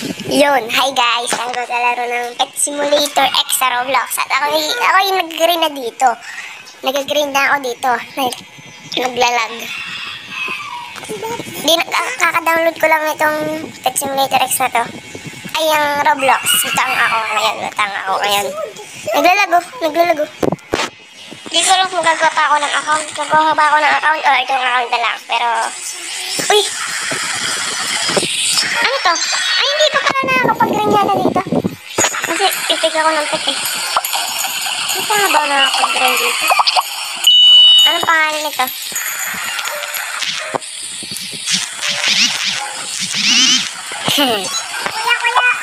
Yun, hi guys! Ang maglalaro ng Pet Simulator X sa Roblox. At ako yung nag-green na dito. Nag-green na ako dito. Naglalag. Kaka-download ko lang itong Pet Simulator X na to. Ay, ang Roblox. Natanga ako ngayon. Naglalago. Hindi ko lang kung gagawa pa ako ng account. Gagawa ba ako ng account? O, itong account na lang. Pero, uy! Ano to? Ay, hindi pa pala nakakapag-green yata dito. Kasi, ipig ako ng pet eh. Hindi pa nga ba nakakapag-green dito? Anong pangalan nito?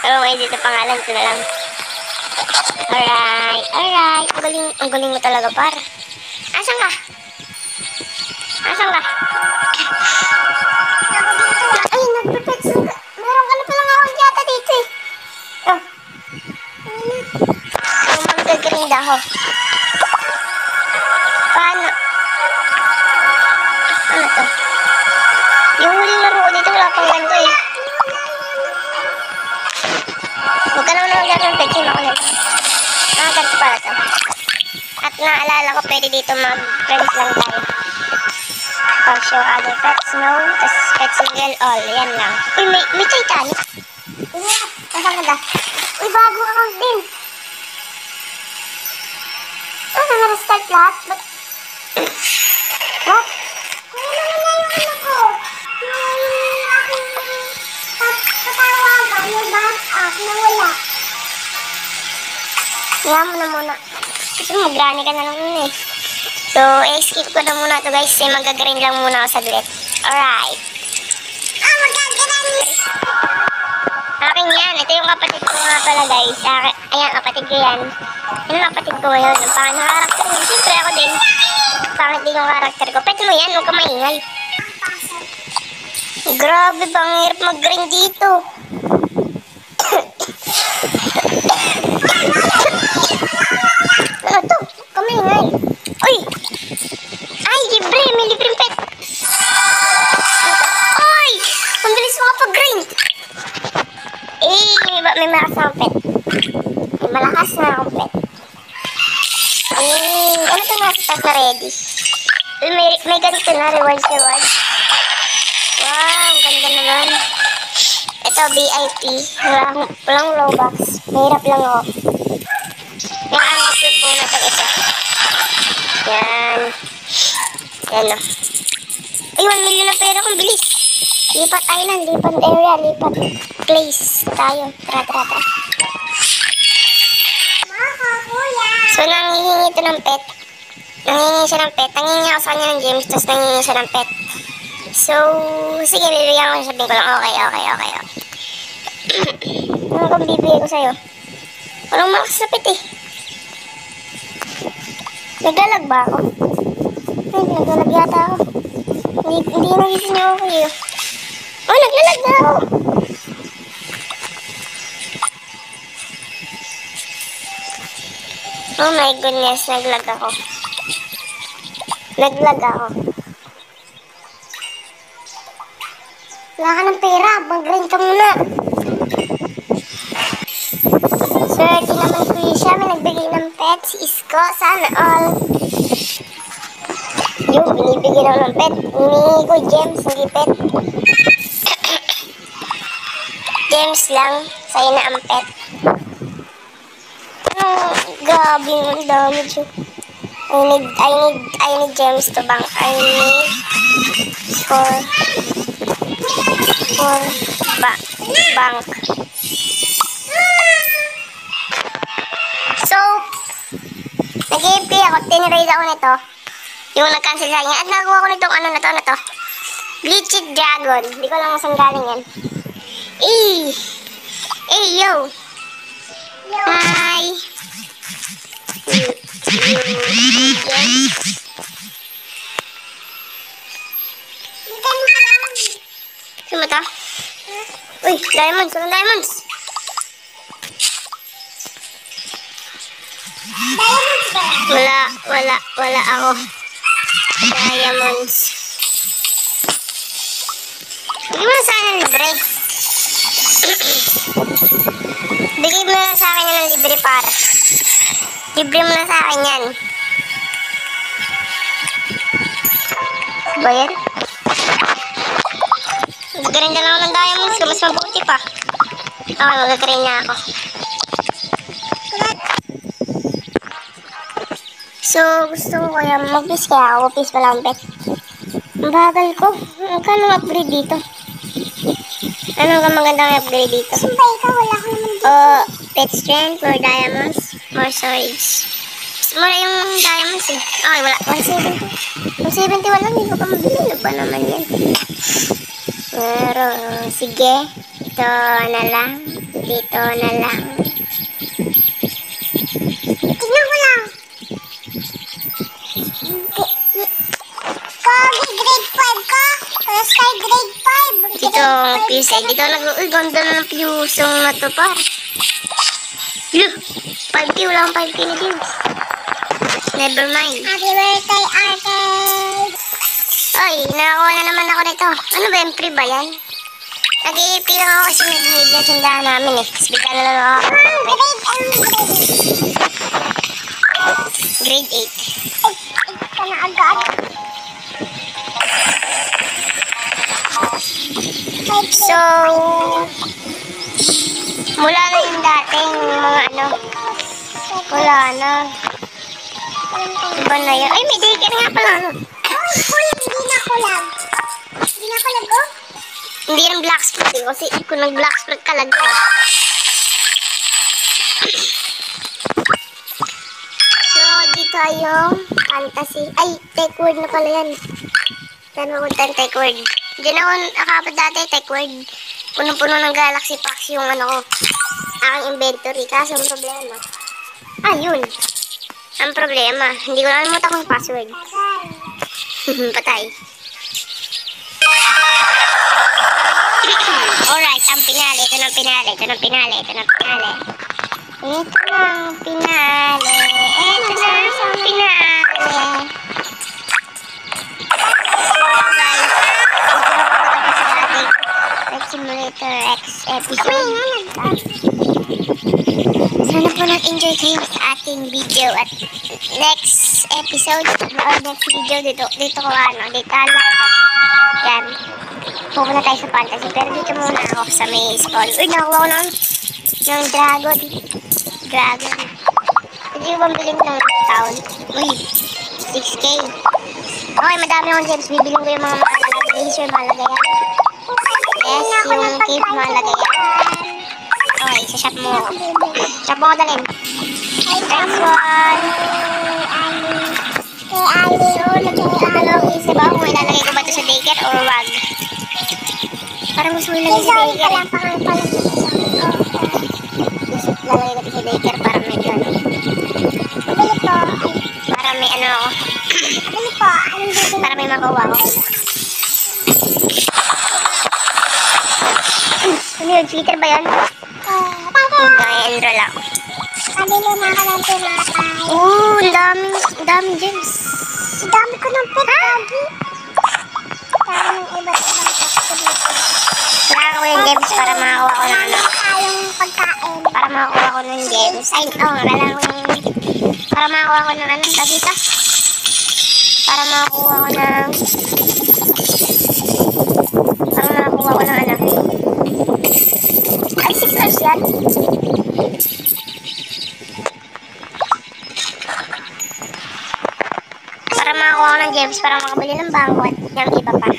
Pero may dito pangalan ko na lang. Alright. Ang galing mo talaga, par. Asan ka? Ay, nagpipets ka. Meron ka na palang ako yata dito eh. Oh. Mag-green ako. Paano? Ano to? Yung huling laro ko dito, wala pang ganito eh. Huwag ka naman maglalaro ng pet team ako nito. Ganito pala to. At naalala ko, pwede dito mag-friends lang tayo. Show other pets, no? Tapos pet single all, yan lang. Uy, may Titanic. Nasaan ka ba? Uy, bago account din. Ano, na-restart lahat? Ba't? What? Kaya naman na yung ano ko. Yung aking katawagan, yung backup, nawala. Kaya mo na muna. Kasi mag-rani ka na lang muna eh. So, skip ko na muna to guys. Kasi mag-green lang muna ako saglit. Alright. Mag-green! Akin yan. Ito yung kapatid ko nga pala guys. Ayan, kapatid ko yan. Ano kapatid ko ngayon? Ang pangit na karakter mo. Siyempre ako din. Pangit din yung karakter ko. Pwede mo yan. Huwag ka maingay. Grabe ba? Ang hirap mag-green dito. Ano to? Huwag ka maingay. Uy! Ay, libre! May libreng pet! Ay! Ang bilis mo kapag-green! Eh, may malakas na akong pet. May malakas na akong pet. Ano ito nga sa na ready? May ganito na, rewards. Wow, ang ganda naman. Ito, VIP. Walang Robux. Mahirap lang ako. Naka-unlock po na ito isa. Yan o. Ay, 1 million na pera kong bilis. Lipat island, lipat area, lipat place tayo. Tara. So, nangihingi ito ng pet. Nangihingi siya ng pet. Nangihingi ako sa kanya ng gems, tapos nangihingi siya ng pet. So, sige, bibigyan ko. Sabihin ko lang, okay. Ano kung bibigyan ko sa'yo? Walang malakas na pet eh. Naglalag ba ako? Ay, naglalag yata ako. Hindi nagising niyo ako kayo. Oh, naglalag na ako. Oh my goodness, naglag ako. Wala ka ng pera, mag-green ka muna. Swerte naman kuya siya, may nagbigay ng pet, si Isko, sana all. Yung binibigyan ako ng pet, hinihingi ko gems, hindi pet. Gems lang, sa'yo na ang pet. Grabe yung damage. I need gems to bank. I need for bank. So, nag-gameplay ako, tinirade ako nito. Yung nag-cancel sa kanya. At nagawa ko nitong ano na to. Bleached Dragon. Hindi ko lang saan galing yan. Yo. Hi. Sino to? Uy, diamonds. Walang diamonds. Wala ako. Diamonds. Hindi mo na sana libre. par. Libre mo na sa akin yan. Ba yan? Mag-grind na lang ako ng diamonds. Mas mabuti pa. Okay, mag-grind na ako. So, gusto ko kaya mag-piece kaya ako. Piece pala ang pet. Ang bagal ko. Magkano upgrade dito? Ano ang magandang upgrade dito? Sumpa ikaw, wala ko naman dito. Pet strength, more diamonds, more swords. Mura yung diamonds eh. Okay, wala. 170. 171 lang, hindi ko pa mabili. Ano ba naman yan? Pero, sige. Ito na lang. Dito na lang. Tignan ko lang. Grade 5 ka? Sky grade 5. Dito ang fuse eh. Dito uy, ganda na ng fuse na to pa. Look, 5K, wala akong 5K na views. Never mind. Happy birthday, Arcade! Ay, nakakuha na naman ako nito. Ano ba yung free ba yan? Nag-i-EP lang ako kasi nag-need na sundahan namin eh. Kasi bigla na lang ako. Grade 8. Ay, ka na agad. So, mula na yung dating mga ano, wala na. Iba na yun. Ay, may daycare nga pala. Ano? Kuya, hindi na kulag. Hindi na kulag, oh? Hindi yung blacksmith eh. Kasi kung nag-blacksmith ka lang. So, dito yung fantasy. Ay, tech word na pala yan. Saan mapunta ang tech word? Diyan ako nakapad dati, tech word. Punong-puno ng galaxy packs yung ano ko. Aking inventory. Kaso ang problema. Yun. Ang problema. Hindi ko nakalimutan kung password. Patay. Alright, ang pinali. Ito ng pinali. Ito ng pinali. Ito ng pinali. Ito ng pinali. Ito ng pinali. Simulator X episode. Sana po nag-enjoy kayo sa ating video at next episode or next video dito ko dito yan. Pupunta tayo sa fantasy pero dito muna ako sa may spawn. Uy, nakuha ko ng dragon. Hindi ko bang bilhin ng town? Uy, 6K. Okay, madami akong gems. Bibiling ko yung mga laser malagayan. Yes, yung cave malagayan. Okay, sa shop mo. Shop mo ko dalhin. Next one. Isa ba kung ilalagay ko ba ito sa daycare or wag? Parang gusto mo ilagay sa daycare. Lalagay ko ito sa daycare para may gano'n. Para may ano ako. Para may makuha ko. Ano yun? Flicker ba yun? Enroll ako. Kabili na ako ng pinatay. Ang daming gems. Ang dami ko ng pinatay. Parang iba't ibang takto dito. Kailangan ko yung gems para makakuha ko ng ano. Para makakuha ko ng gems. Ay, kailangan ko yung para makakuha ko ng ano. Dito. Para makakuha ko ng ano. Ay, 6 hours yan. Para makakuha ko ng gems, para makabili ng bangko at yung iba pa.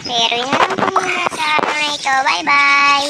Pero yun na lang po muna sa ano na ito. Bye-bye!